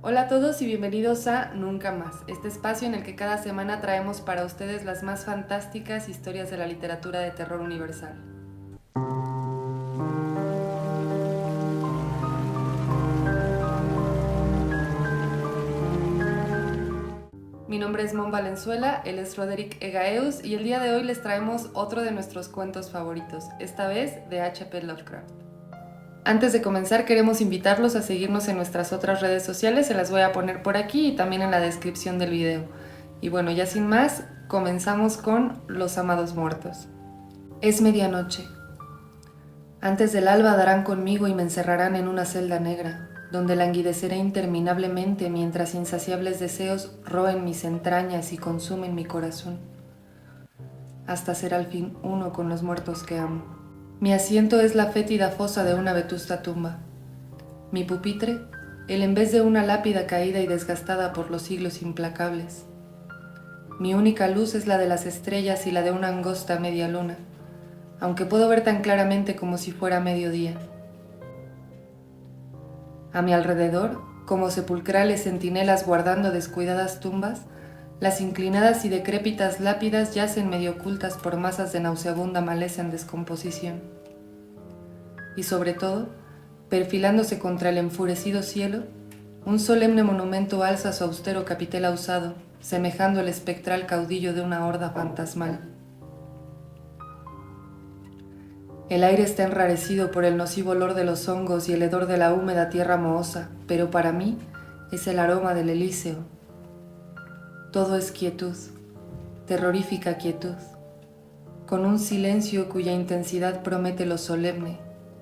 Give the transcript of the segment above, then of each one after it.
Hola a todos y bienvenidos a Nunca Más, este espacio en el que cada semana traemos para ustedes las más fantásticas historias de la literatura de terror universal. Mi nombre es Mon Valenzuela, él es Roderick Egaeus y el día de hoy les traemos otro de nuestros cuentos favoritos, esta vez de H.P. Lovecraft. Antes de comenzar queremos invitarlos a seguirnos en nuestras otras redes sociales, se las voy a poner por aquí y también en la descripción del video. Y bueno, ya sin más, comenzamos con Los Amados Muertos. Es medianoche. Antes del alba darán conmigo y me encerrarán en una celda negra, donde languideceré interminablemente mientras insaciables deseos roen mis entrañas y consumen mi corazón, hasta ser al fin uno con los muertos que amo. Mi asiento es la fétida fosa de una vetusta tumba. Mi pupitre, el en vez de una lápida caída y desgastada por los siglos implacables. Mi única luz es la de las estrellas y la de una angosta media luna, aunque puedo ver tan claramente como si fuera mediodía. A mi alrededor, como sepulcrales centinelas guardando descuidadas tumbas, las inclinadas y decrépitas lápidas yacen medio ocultas por masas de nauseabunda maleza en descomposición. Y sobre todo, perfilándose contra el enfurecido cielo, un solemne monumento alza su austero capitel ausado, semejando el espectral caudillo de una horda fantasmal. El aire está enrarecido por el nocivo olor de los hongos y el hedor de la húmeda tierra mohosa, pero para mí es el aroma del Elíseo. Todo es quietud, terrorífica quietud, con un silencio cuya intensidad promete lo solemne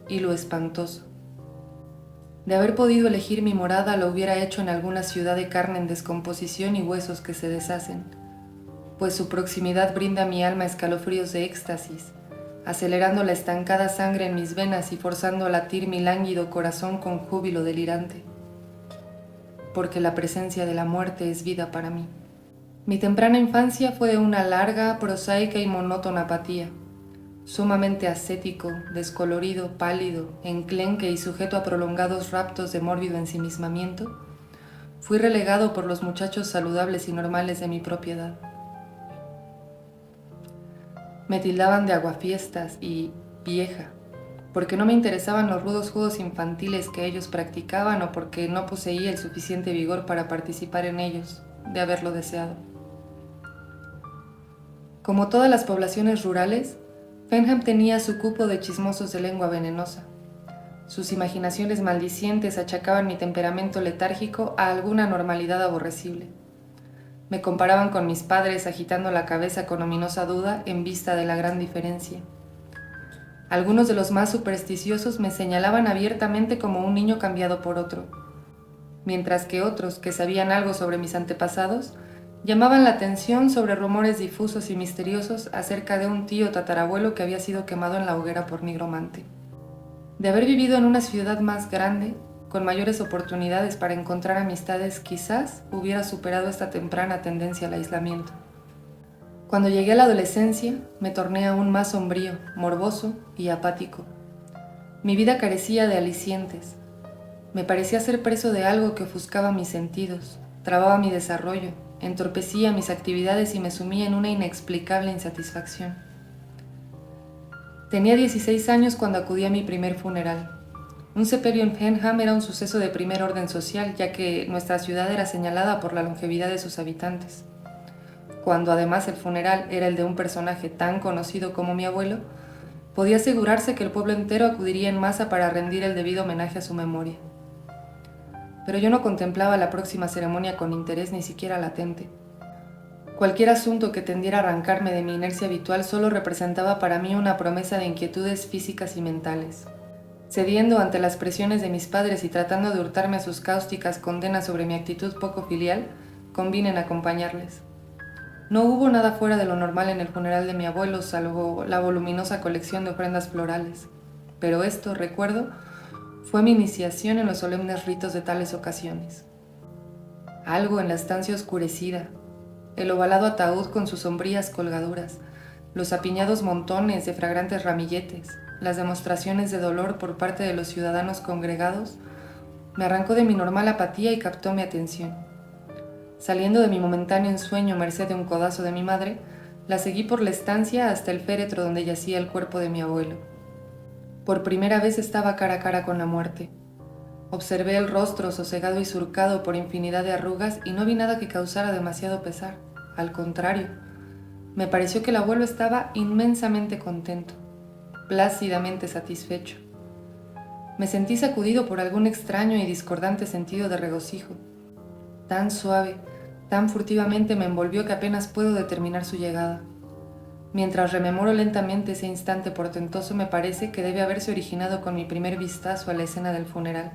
y lo espantoso. De haber podido elegir mi morada, lo hubiera hecho en alguna ciudad de carne en descomposición y huesos que se deshacen, pues su proximidad brinda a mi alma escalofríos de éxtasis, acelerando la estancada sangre en mis venas y forzando a latir mi lánguido corazón con júbilo delirante, porque la presencia de la muerte es vida para mí. Mi temprana infancia fue de una larga, prosaica y monótona apatía. Sumamente ascético, descolorido, pálido, enclenque y sujeto a prolongados raptos de mórbido ensimismamiento, fui relegado por los muchachos saludables y normales de mi propiedad. Me tildaban de aguafiestas y vieja, porque no me interesaban los rudos juegos infantiles que ellos practicaban o porque no poseía el suficiente vigor para participar en ellos, de haberlo deseado. Como todas las poblaciones rurales, Fenham tenía su cupo de chismosos de lengua venenosa. Sus imaginaciones maldicientes achacaban mi temperamento letárgico a alguna normalidad aborrecible. Me comparaban con mis padres agitando la cabeza con ominosa duda en vista de la gran diferencia. Algunos de los más supersticiosos me señalaban abiertamente como un niño cambiado por otro, mientras que otros, que sabían algo sobre mis antepasados, llamaban la atención sobre rumores difusos y misteriosos acerca de un tío tatarabuelo que había sido quemado en la hoguera por nigromante. De haber vivido en una ciudad más grande, con mayores oportunidades para encontrar amistades, quizás hubiera superado esta temprana tendencia al aislamiento. Cuando llegué a la adolescencia, me torné aún más sombrío, morboso y apático. Mi vida carecía de alicientes. Me parecía ser preso de algo que ofuscaba mis sentidos, trababa mi desarrollo, entorpecía mis actividades y me sumía en una inexplicable insatisfacción. Tenía 16 años cuando acudí a mi primer funeral. Un sepelio en Fenham era un suceso de primer orden social, ya que nuestra ciudad era señalada por la longevidad de sus habitantes. Cuando además el funeral era el de un personaje tan conocido como mi abuelo, podía asegurarse que el pueblo entero acudiría en masa para rendir el debido homenaje a su memoria. Pero yo no contemplaba la próxima ceremonia con interés ni siquiera latente. Cualquier asunto que tendiera a arrancarme de mi inercia habitual solo representaba para mí una promesa de inquietudes físicas y mentales. Cediendo ante las presiones de mis padres y tratando de hurtarme a sus cáusticas condenas sobre mi actitud poco filial, convine en acompañarles. No hubo nada fuera de lo normal en el funeral de mi abuelo, salvo la voluminosa colección de ofrendas florales. Pero esto, recuerdo, fue mi iniciación en los solemnes ritos de tales ocasiones. Algo en la estancia oscurecida, el ovalado ataúd con sus sombrías colgaduras, los apiñados montones de fragrantes ramilletes, las demostraciones de dolor por parte de los ciudadanos congregados, Me arrancó de mi normal apatía y captó mi atención. Saliendo de mi momentáneo ensueño merced de un codazo de mi madre, la seguí por la estancia hasta el féretro donde yacía el cuerpo de mi abuelo. Por primera vez estaba cara a cara con la muerte. Observé el rostro sosegado y surcado por infinidad de arrugas y no vi nada que causara demasiado pesar. Al contrario, me pareció que el abuelo estaba inmensamente contento, plácidamente satisfecho. Me sentí sacudido por algún extraño y discordante sentido de regocijo. Tan suave, tan furtivamente me envolvió que apenas puedo determinar su llegada. Mientras rememoro lentamente ese instante portentoso, me parece que debe haberse originado con mi primer vistazo a la escena del funeral.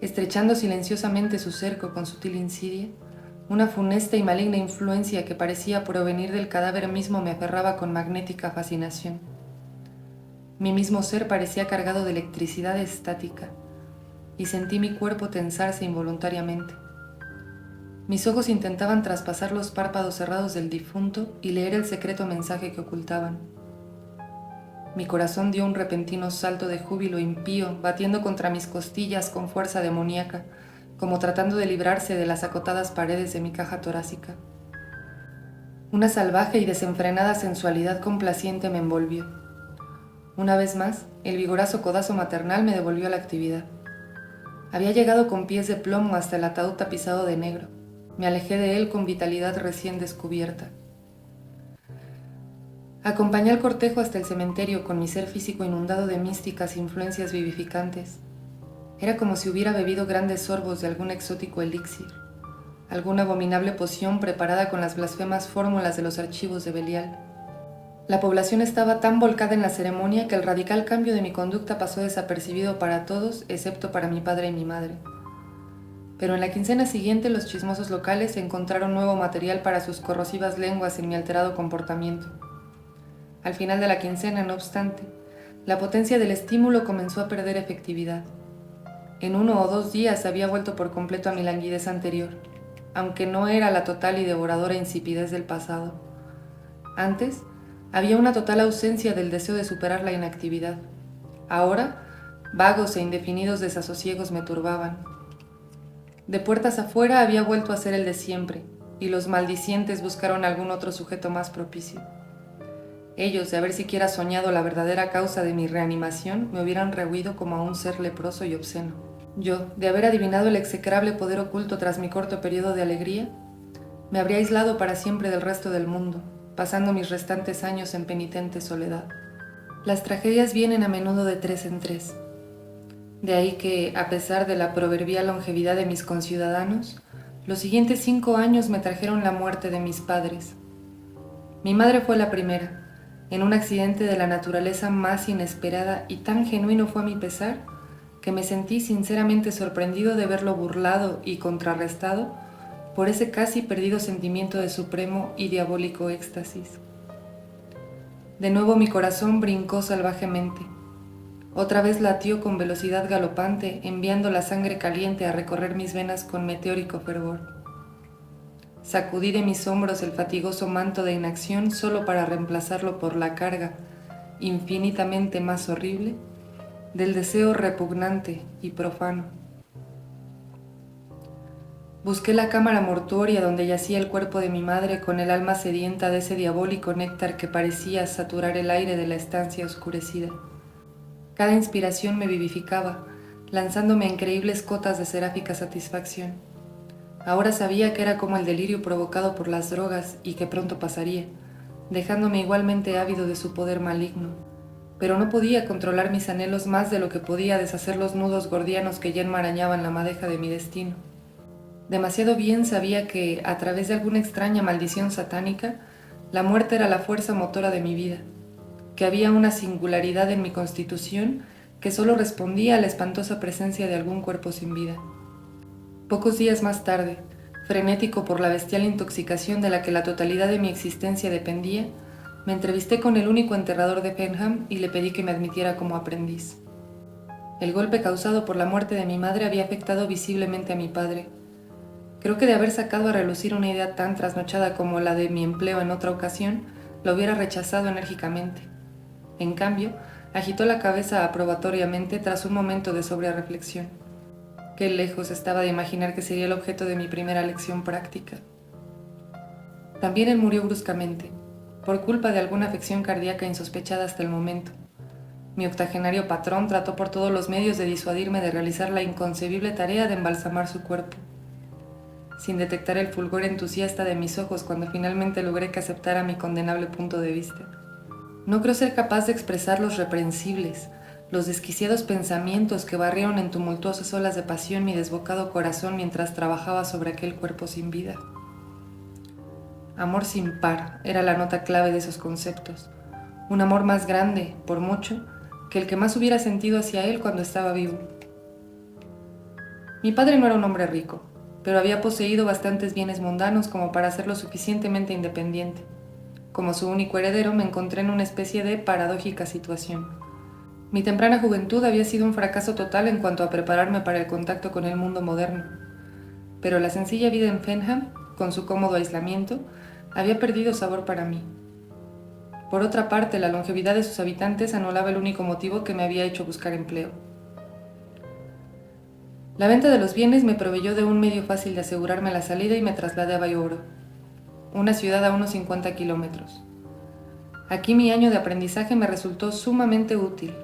Estrechando silenciosamente su cerco con sutil insidia, una funesta y maligna influencia que parecía provenir del cadáver mismo me aferraba con magnética fascinación. Mi mismo ser parecía cargado de electricidad estática, y sentí mi cuerpo tensarse involuntariamente. Mis ojos intentaban traspasar los párpados cerrados del difunto y leer el secreto mensaje que ocultaban. Mi corazón dio un repentino salto de júbilo impío, batiendo contra mis costillas con fuerza demoníaca, como tratando de librarse de las acotadas paredes de mi caja torácica. Una salvaje y desenfrenada sensualidad complaciente me envolvió. Una vez más, el vigoroso codazo maternal me devolvió a la actividad. Había llegado con pies de plomo hasta el ataúd tapizado de negro. Me alejé de él con vitalidad recién descubierta. Acompañé al cortejo hasta el cementerio con mi ser físico inundado de místicas influencias vivificantes. Era como si hubiera bebido grandes sorbos de algún exótico elixir, alguna abominable poción preparada con las blasfemas fórmulas de los archivos de Belial. La población estaba tan volcada en la ceremonia que el radical cambio de mi conducta pasó desapercibido para todos, excepto para mi padre y mi madre. Pero en la quincena siguiente los chismosos locales encontraron nuevo material para sus corrosivas lenguas en mi alterado comportamiento. Al final de la quincena, no obstante, la potencia del estímulo comenzó a perder efectividad. En 1 o 2 días había vuelto por completo a mi languidez anterior, aunque no era la total y devoradora insipidez del pasado. Antes, había una total ausencia del deseo de superar la inactividad. Ahora, vagos e indefinidos desasosiegos me turbaban. De puertas afuera había vuelto a ser el de siempre, y los maldicientes buscaron algún otro sujeto más propicio. Ellos, de haber siquiera soñado la verdadera causa de mi reanimación, me hubieran rehuido como a un ser leproso y obsceno. Yo, de haber adivinado el execrable poder oculto tras mi corto periodo de alegría, me habría aislado para siempre del resto del mundo, pasando mis restantes años en penitente soledad. Las tragedias vienen a menudo de 3 en 3. De ahí que, a pesar de la proverbial longevidad de mis conciudadanos, los siguientes 5 años me trajeron la muerte de mis padres. Mi madre fue la primera, en un accidente de la naturaleza más inesperada, y tan genuino fue mi pesar que me sentí sinceramente sorprendido de verlo burlado y contrarrestado por ese casi perdido sentimiento de supremo y diabólico éxtasis. De nuevo mi corazón brincó salvajemente. Otra vez latió con velocidad galopante, enviando la sangre caliente a recorrer mis venas con meteórico fervor. Sacudí de mis hombros el fatigoso manto de inacción solo para reemplazarlo por la carga, infinitamente más horrible, del deseo repugnante y profano. Busqué la cámara mortuoria donde yacía el cuerpo de mi madre con el alma sedienta de ese diabólico néctar que parecía saturar el aire de la estancia oscurecida. Cada inspiración me vivificaba, lanzándome a increíbles cotas de seráfica satisfacción. Ahora sabía que era como el delirio provocado por las drogas y que pronto pasaría, dejándome igualmente ávido de su poder maligno. Pero no podía controlar mis anhelos más de lo que podía deshacer los nudos gordianos que ya enmarañaban la madeja de mi destino. Demasiado bien sabía que, a través de alguna extraña maldición satánica, la muerte era la fuerza motora de mi vida, que había una singularidad en mi constitución que solo respondía a la espantosa presencia de algún cuerpo sin vida. Pocos días más tarde, frenético por la bestial intoxicación de la que la totalidad de mi existencia dependía, me entrevisté con el único enterrador de Fenham y le pedí que me admitiera como aprendiz. El golpe causado por la muerte de mi madre había afectado visiblemente a mi padre. Creo que de haber sacado a relucir una idea tan trasnochada como la de mi empleo en otra ocasión, lo hubiera rechazado enérgicamente. En cambio, Agitó la cabeza aprobatoriamente tras un momento de sobria reflexión. Qué lejos estaba de imaginar que sería el objeto de mi primera lección práctica. También él murió bruscamente, por culpa de alguna afección cardíaca insospechada hasta el momento. Mi octogenario patrón trató por todos los medios de disuadirme de realizar la inconcebible tarea de embalsamar su cuerpo, sin detectar el fulgor entusiasta de mis ojos cuando finalmente logré que aceptara mi condenable punto de vista. No creo ser capaz de expresar los reprensibles, los desquiciados pensamientos que barrieron en tumultuosas olas de pasión mi desbocado corazón mientras trabajaba sobre aquel cuerpo sin vida. Amor sin par era la nota clave de esos conceptos. Un amor más grande, por mucho, que el que más hubiera sentido hacia él cuando estaba vivo. Mi padre no era un hombre rico, pero había poseído bastantes bienes mundanos como para hacerlo suficientemente independiente. Como su único heredero, me encontré en una especie de paradójica situación. Mi temprana juventud había sido un fracaso total en cuanto a prepararme para el contacto con el mundo moderno, pero la sencilla vida en Fenham, con su cómodo aislamiento, había perdido sabor para mí. Por otra parte, la longevidad de sus habitantes anulaba el único motivo que me había hecho buscar empleo. La venta de los bienes me proveyó de un medio fácil de asegurarme la salida y me trasladé a Bayoboro, una ciudad a unos 50 kilómetros. Aquí mi año de aprendizaje me resultó sumamente útil.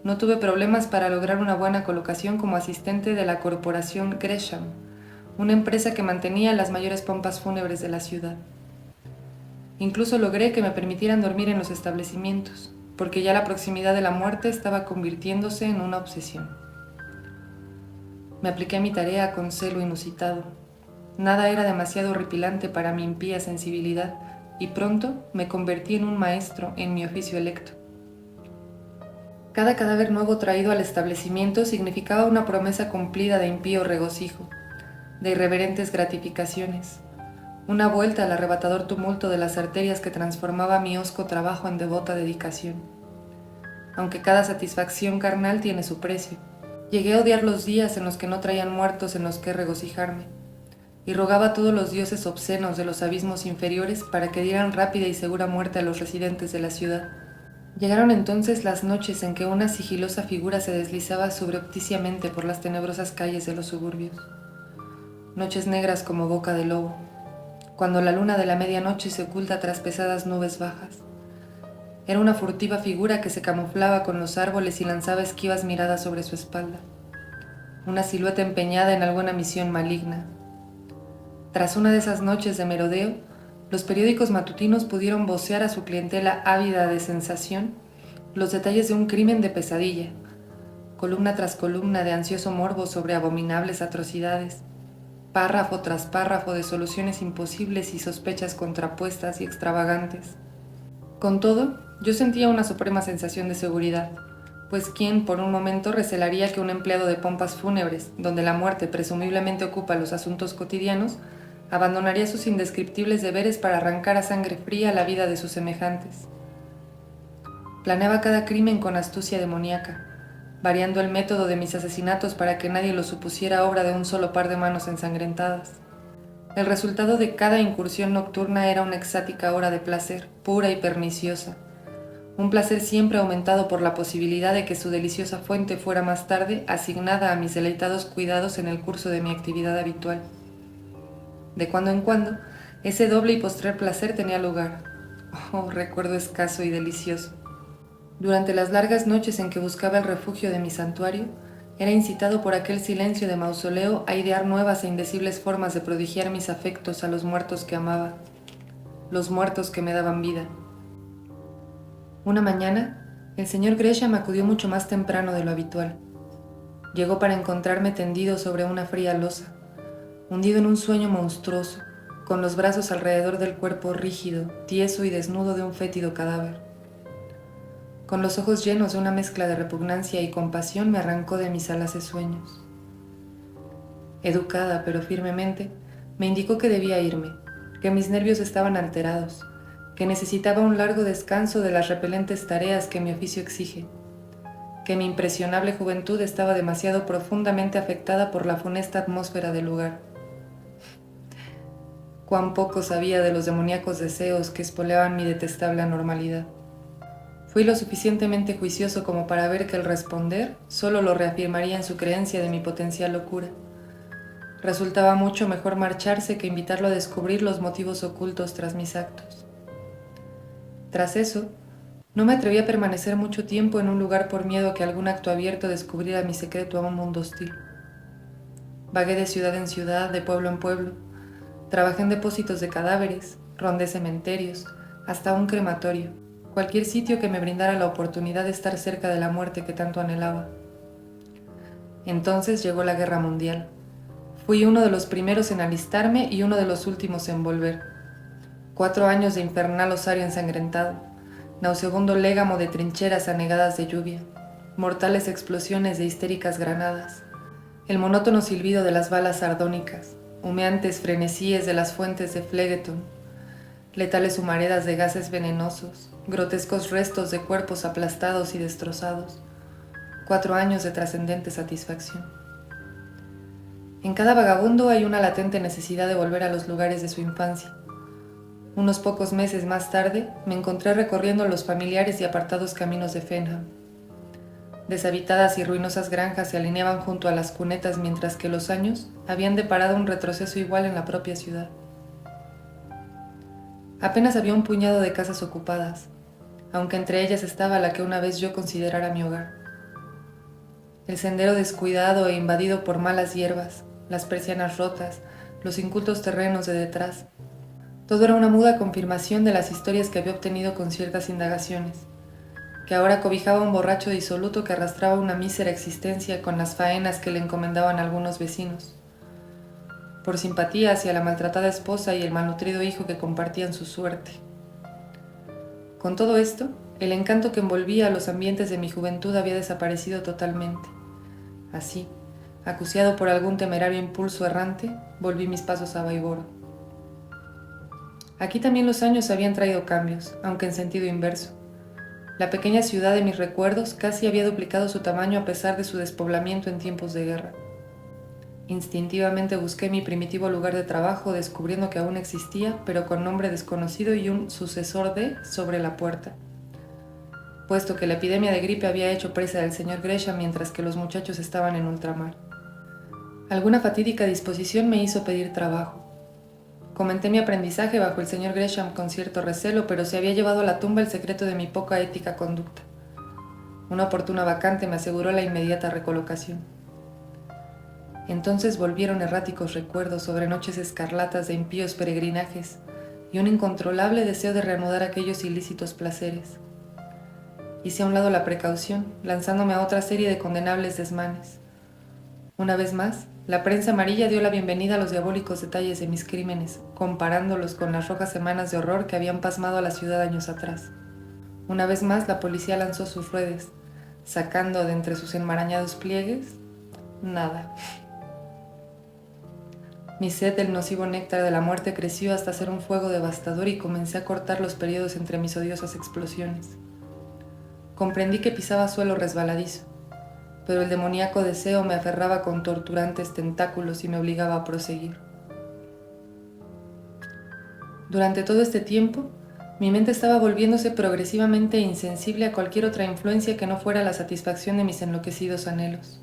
No tuve problemas para lograr una buena colocación como asistente de la corporación Gresham, una empresa que mantenía las mayores pompas fúnebres de la ciudad. Incluso logré que me permitieran dormir en los establecimientos, porque ya la proximidad de la muerte estaba convirtiéndose en una obsesión. Me apliqué a mi tarea con celo inusitado. Nada era demasiado horripilante para mi impía sensibilidad, y pronto me convertí en un maestro en mi oficio electo. Cada cadáver nuevo traído al establecimiento significaba una promesa cumplida de impío regocijo, de irreverentes gratificaciones, una vuelta al arrebatador tumulto de las arterias que transformaba mi hosco trabajo en devota dedicación. Aunque cada satisfacción carnal tiene su precio, llegué a odiar los días en los que no traían muertos en los que regocijarme, y rogaba a todos los dioses obscenos de los abismos inferiores para que dieran rápida y segura muerte a los residentes de la ciudad. Llegaron entonces las noches en que una sigilosa figura se deslizaba subrepticiamente por las tenebrosas calles de los suburbios. Noches negras como boca de lobo, cuando la luna de la medianoche se oculta tras pesadas nubes bajas. Era una furtiva figura que se camuflaba con los árboles y lanzaba esquivas miradas sobre su espalda. Una silueta empeñada en alguna misión maligna. Tras una de esas noches de merodeo, los periódicos matutinos pudieron vocear a su clientela ávida de sensación los detalles de un crimen de pesadilla, columna tras columna de ansioso morbo sobre abominables atrocidades, párrafo tras párrafo de soluciones imposibles y sospechas contrapuestas y extravagantes. Con todo, yo sentía una suprema sensación de seguridad, pues ¿quién por un momento recelaría que un empleado de pompas fúnebres, donde la muerte presumiblemente ocupa los asuntos cotidianos, abandonaría sus indescriptibles deberes para arrancar a sangre fría la vida de sus semejantes? Planeaba cada crimen con astucia demoníaca, variando el método de mis asesinatos para que nadie lo supusiera obra de un solo par de manos ensangrentadas. El resultado de cada incursión nocturna era una extática hora de placer, pura y perniciosa, un placer siempre aumentado por la posibilidad de que su deliciosa fuente fuera más tarde asignada a mis deleitados cuidados en el curso de mi actividad habitual. De cuando en cuando, ese doble y postrer placer tenía lugar. Oh, recuerdo escaso y delicioso. Durante las largas noches en que buscaba el refugio de mi santuario, era incitado por aquel silencio de mausoleo a idear nuevas e indecibles formas de prodigiar mis afectos a los muertos que amaba, los muertos que me daban vida. Una mañana, el señor Gresham acudió mucho más temprano de lo habitual. Llegó para encontrarme tendido sobre una fría losa, hundido en un sueño monstruoso, con los brazos alrededor del cuerpo rígido, tieso y desnudo de un fétido cadáver. Con los ojos llenos de una mezcla de repugnancia y compasión me arrancó de mis alaces sueños. Educada pero firmemente, me indicó que debía irme, que mis nervios estaban alterados, que necesitaba un largo descanso de las repelentes tareas que mi oficio exige, que mi impresionable juventud estaba demasiado profundamente afectada por la funesta atmósfera del lugar. Cuán poco sabía de los demoníacos deseos que espoleaban mi detestable anormalidad. Fui lo suficientemente juicioso como para ver que el responder solo lo reafirmaría en su creencia de mi potencial locura. Resultaba mucho mejor marcharse que invitarlo a descubrir los motivos ocultos tras mis actos. Tras eso, no me atreví a permanecer mucho tiempo en un lugar por miedo a que algún acto abierto descubriera mi secreto a un mundo hostil. Vagué de ciudad en ciudad, de pueblo en pueblo. Trabajé en depósitos de cadáveres, rondé cementerios, hasta un crematorio, cualquier sitio que me brindara la oportunidad de estar cerca de la muerte que tanto anhelaba. Entonces llegó la Guerra Mundial. Fui uno de los primeros en alistarme y uno de los últimos en volver. 4 años de infernal osario ensangrentado, nauseabundo légamo de trincheras anegadas de lluvia, mortales explosiones de histéricas granadas, el monótono silbido de las balas sardónicas, humeantes frenesíes de las fuentes de Phlegethon, letales humaredas de gases venenosos, grotescos restos de cuerpos aplastados y destrozados. 4 años de trascendente satisfacción. En cada vagabundo hay una latente necesidad de volver a los lugares de su infancia. Unos pocos meses más tarde, me encontré recorriendo los familiares y apartados caminos de Fenham. Deshabitadas y ruinosas granjas se alineaban junto a las cunetas mientras que los años habían deparado un retroceso igual en la propia ciudad. Apenas había un puñado de casas ocupadas, aunque entre ellas estaba la que una vez yo considerara mi hogar. El sendero descuidado e invadido por malas hierbas, las persianas rotas, los incultos terrenos de detrás. Todo era una muda confirmación de las historias que había obtenido con ciertas indagaciones, que ahora cobijaba un borracho disoluto que arrastraba una mísera existencia con las faenas que le encomendaban algunos vecinos, por simpatía hacia la maltratada esposa y el malnutrido hijo que compartían su suerte. Con todo esto, el encanto que envolvía a los ambientes de mi juventud había desaparecido totalmente. Así, acuciado por algún temerario impulso errante, volví mis pasos a Baiboro. Aquí también los años habían traído cambios, aunque en sentido inverso. La pequeña ciudad de mis recuerdos casi había duplicado su tamaño a pesar de su despoblamiento en tiempos de guerra. Instintivamente busqué mi primitivo lugar de trabajo, descubriendo que aún existía, pero con nombre desconocido y un sucesor de sobre la puerta, puesto que la epidemia de gripe había hecho presa del señor Gresham mientras que los muchachos estaban en ultramar. Alguna fatídica disposición me hizo pedir trabajo. Comenté mi aprendizaje bajo el señor Gresham con cierto recelo, pero se había llevado a la tumba el secreto de mi poca ética conducta. Una oportuna vacante me aseguró la inmediata recolocación. Entonces volvieron erráticos recuerdos sobre noches escarlatas de impíos peregrinajes y un incontrolable deseo de reanudar aquellos ilícitos placeres. Hice a un lado la precaución, lanzándome a otra serie de condenables desmanes. Una vez más, la prensa amarilla dio la bienvenida a los diabólicos detalles de mis crímenes, comparándolos con las rojas semanas de horror que habían pasmado a la ciudad años atrás. Una vez más, la policía lanzó sus redes, sacando de entre sus enmarañados pliegues, nada. Mi sed del nocivo néctar de la muerte creció hasta ser un fuego devastador y comencé a cortar los periodos entre mis odiosas explosiones. Comprendí que pisaba suelo resbaladizo, pero el demoníaco deseo me aferraba con torturantes tentáculos y me obligaba a proseguir. Durante todo este tiempo, mi mente estaba volviéndose progresivamente insensible a cualquier otra influencia que no fuera la satisfacción de mis enloquecidos anhelos.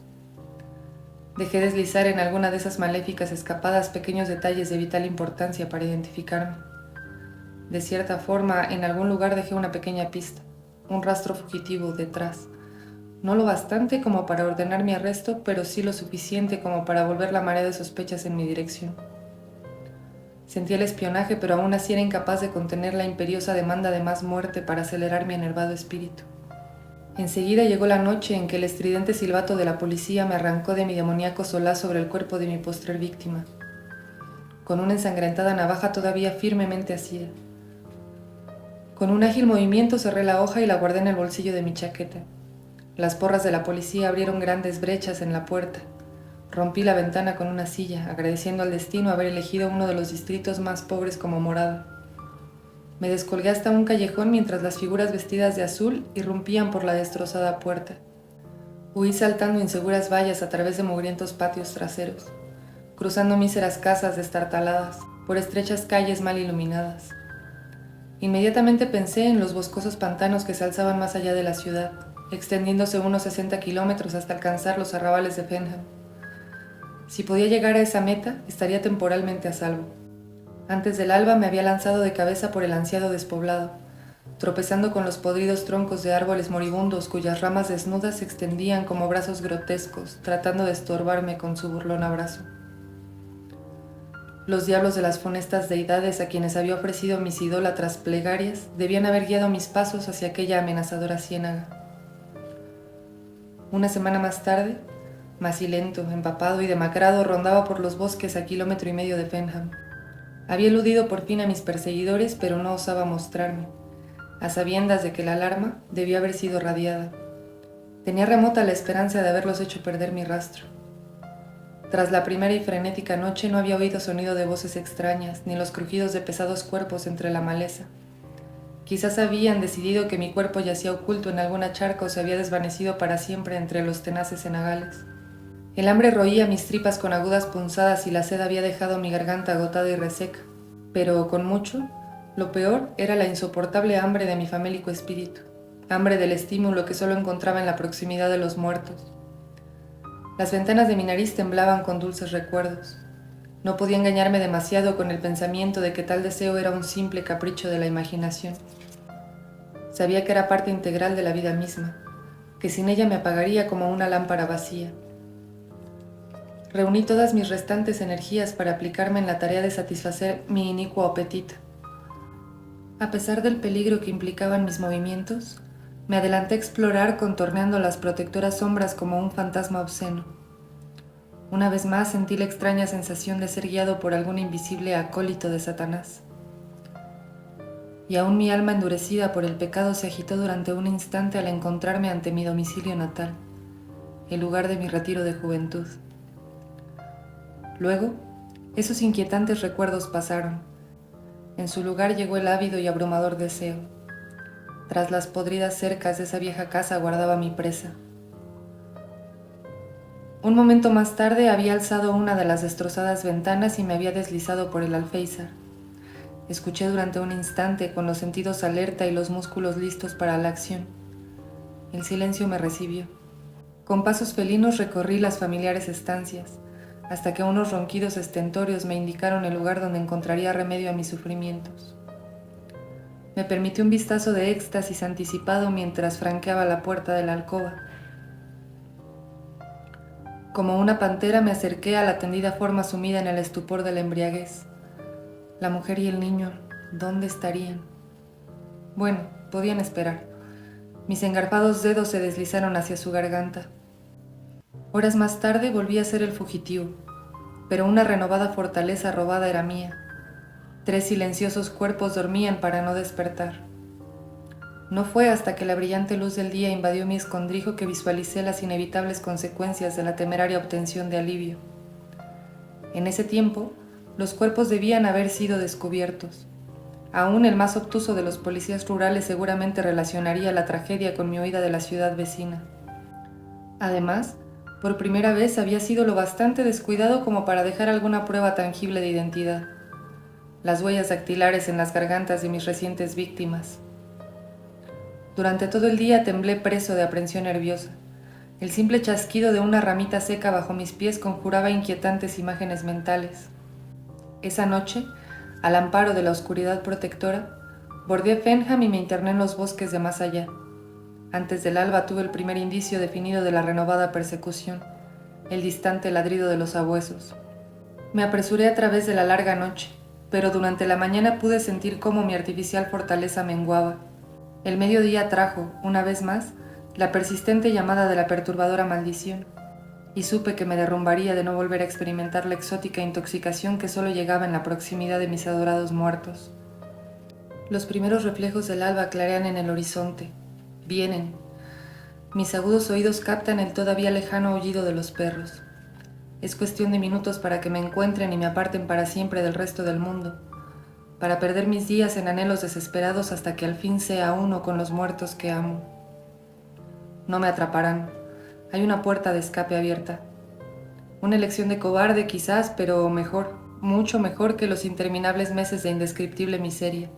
Dejé deslizar en alguna de esas maléficas escapadas pequeños detalles de vital importancia para identificarme. De cierta forma, en algún lugar dejé una pequeña pista, un rastro fugitivo detrás. No lo bastante como para ordenar mi arresto, pero sí lo suficiente como para volver la marea de sospechas en mi dirección. Sentí el espionaje, pero aún así era incapaz de contener la imperiosa demanda de más muerte para acelerar mi enervado espíritu. Enseguida llegó la noche en que el estridente silbato de la policía me arrancó de mi demoníaco solaz sobre el cuerpo de mi postrer víctima, con una ensangrentada navaja todavía firmemente asida. Con un ágil movimiento cerré la hoja y la guardé en el bolsillo de mi chaqueta. Las porras de la policía abrieron grandes brechas en la puerta. Rompí la ventana con una silla, agradeciendo al destino haber elegido uno de los distritos más pobres como morada. Me descolgué hasta un callejón mientras las figuras vestidas de azul irrumpían por la destrozada puerta. Huí saltando inseguras vallas a través de mugrientos patios traseros, cruzando míseras casas destartaladas, por estrechas calles mal iluminadas. Inmediatamente pensé en los boscosos pantanos que se alzaban más allá de la ciudad, extendiéndose unos 60 kilómetros hasta alcanzar los arrabales de Fenham. Si podía llegar a esa meta, estaría temporalmente a salvo. Antes del alba me había lanzado de cabeza por el ansiado despoblado, tropezando con los podridos troncos de árboles moribundos cuyas ramas desnudas se extendían como brazos grotescos, tratando de estorbarme con su burlón abrazo. Los diablos de las funestas deidades a quienes había ofrecido mis idólatras plegarias debían haber guiado mis pasos hacia aquella amenazadora ciénaga. Una semana más tarde, macilento, empapado y demacrado, rondaba por los bosques a 1,5 kilómetros de Fenham. Había eludido por fin a mis perseguidores, pero no osaba mostrarme, a sabiendas de que la alarma debía haber sido radiada. Tenía remota la esperanza de haberlos hecho perder mi rastro. Tras la primera y frenética noche no había oído sonido de voces extrañas, ni los crujidos de pesados cuerpos entre la maleza. Quizás habían decidido que mi cuerpo yacía oculto en alguna charca o se había desvanecido para siempre entre los tenaces cenagales. El hambre roía mis tripas con agudas punzadas y la sed había dejado mi garganta agotada y reseca, pero con mucho, lo peor era la insoportable hambre de mi famélico espíritu, hambre del estímulo que solo encontraba en la proximidad de los muertos. Las ventanas de mi nariz temblaban con dulces recuerdos. No podía engañarme demasiado con el pensamiento de que tal deseo era un simple capricho de la imaginación. Sabía que era parte integral de la vida misma, que sin ella me apagaría como una lámpara vacía. Reuní todas mis restantes energías para aplicarme en la tarea de satisfacer mi inicuo apetito. A pesar del peligro que implicaban mis movimientos, me adelanté a explorar contorneando las protectoras sombras como un fantasma obsceno. Una vez más sentí la extraña sensación de ser guiado por algún invisible acólito de Satanás. Y aún mi alma endurecida por el pecado se agitó durante un instante al encontrarme ante mi domicilio natal, el lugar de mi retiro de juventud. Luego, esos inquietantes recuerdos pasaron. En su lugar llegó el ávido y abrumador deseo. Tras las podridas cercas de esa vieja casa guardaba mi presa. Un momento más tarde había alzado una de las destrozadas ventanas y me había deslizado por el alféizar. Escuché durante un instante, con los sentidos alerta y los músculos listos para la acción. El silencio me recibió. Con pasos felinos recorrí las familiares estancias, hasta que unos ronquidos estentorios me indicaron el lugar donde encontraría remedio a mis sufrimientos. Me permití un vistazo de éxtasis anticipado mientras franqueaba la puerta de la alcoba. Como una pantera me acerqué a la tendida forma sumida en el estupor de la embriaguez. La mujer y el niño, ¿dónde estarían? Bueno, podían esperar. Mis engarfados dedos se deslizaron hacia su garganta. Horas más tarde volví a ser el fugitivo, pero una renovada fortaleza robada era mía. 3 silenciosos cuerpos dormían para no despertar. No fue hasta que la brillante luz del día invadió mi escondrijo que visualicé las inevitables consecuencias de la temeraria obtención de alivio. En ese tiempo, los cuerpos debían haber sido descubiertos. Aún el más obtuso de los policías rurales seguramente relacionaría la tragedia con mi huida de la ciudad vecina. Además, por primera vez había sido lo bastante descuidado como para dejar alguna prueba tangible de identidad. Las huellas dactilares en las gargantas de mis recientes víctimas. Durante todo el día temblé preso de aprensión nerviosa. El simple chasquido de una ramita seca bajo mis pies conjuraba inquietantes imágenes mentales. Esa noche, al amparo de la oscuridad protectora, bordeé Fenham y me interné en los bosques de más allá. Antes del alba tuve el primer indicio definido de la renovada persecución, el distante ladrido de los sabuesos. Me apresuré a través de la larga noche, pero durante la mañana pude sentir cómo mi artificial fortaleza menguaba. El mediodía trajo, una vez más, la persistente llamada de la perturbadora maldición, y supe que me derrumbaría de no volver a experimentar la exótica intoxicación que solo llegaba en la proximidad de mis adorados muertos. Los primeros reflejos del alba clarean en el horizonte. Vienen. Mis agudos oídos captan el todavía lejano aullido de los perros. Es cuestión de minutos para que me encuentren y me aparten para siempre del resto del mundo, para perder mis días en anhelos desesperados hasta que al fin sea uno con los muertos que amo. No me atraparán. Hay una puerta de escape abierta. Una elección de cobarde quizás, pero mejor, mucho mejor que los interminables meses de indescriptible miseria.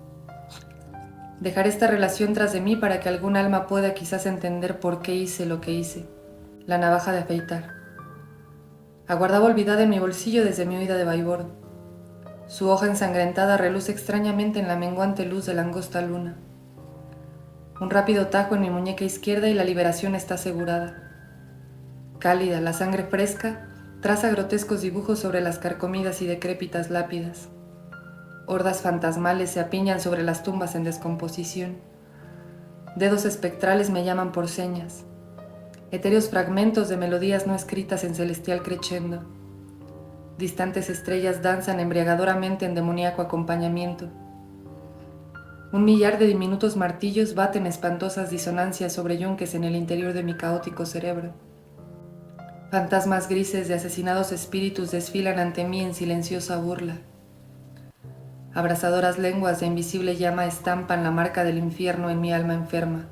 Dejaré esta relación tras de mí para que algún alma pueda quizás entender por qué hice lo que hice. La navaja de afeitar. Aguardaba olvidada en mi bolsillo desde mi huida de Baibord. Su hoja ensangrentada reluce extrañamente en la menguante luz de la angosta luna. Un rápido tajo en mi muñeca izquierda y la liberación está asegurada. Cálida, la sangre fresca, traza grotescos dibujos sobre las carcomidas y decrépitas lápidas. Hordas fantasmales se apiñan sobre las tumbas en descomposición. Dedos espectrales me llaman por señas. Etéreos fragmentos de melodías no escritas en celestial crescendo. Distantes estrellas danzan embriagadoramente en demoníaco acompañamiento. Un millar de diminutos martillos baten espantosas disonancias sobre yunques en el interior de mi caótico cerebro. Fantasmas grises de asesinados espíritus desfilan ante mí en silenciosa burla. Abrasadoras lenguas de invisible llama estampan la marca del infierno en mi alma enferma.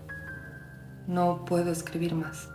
No puedo escribir más.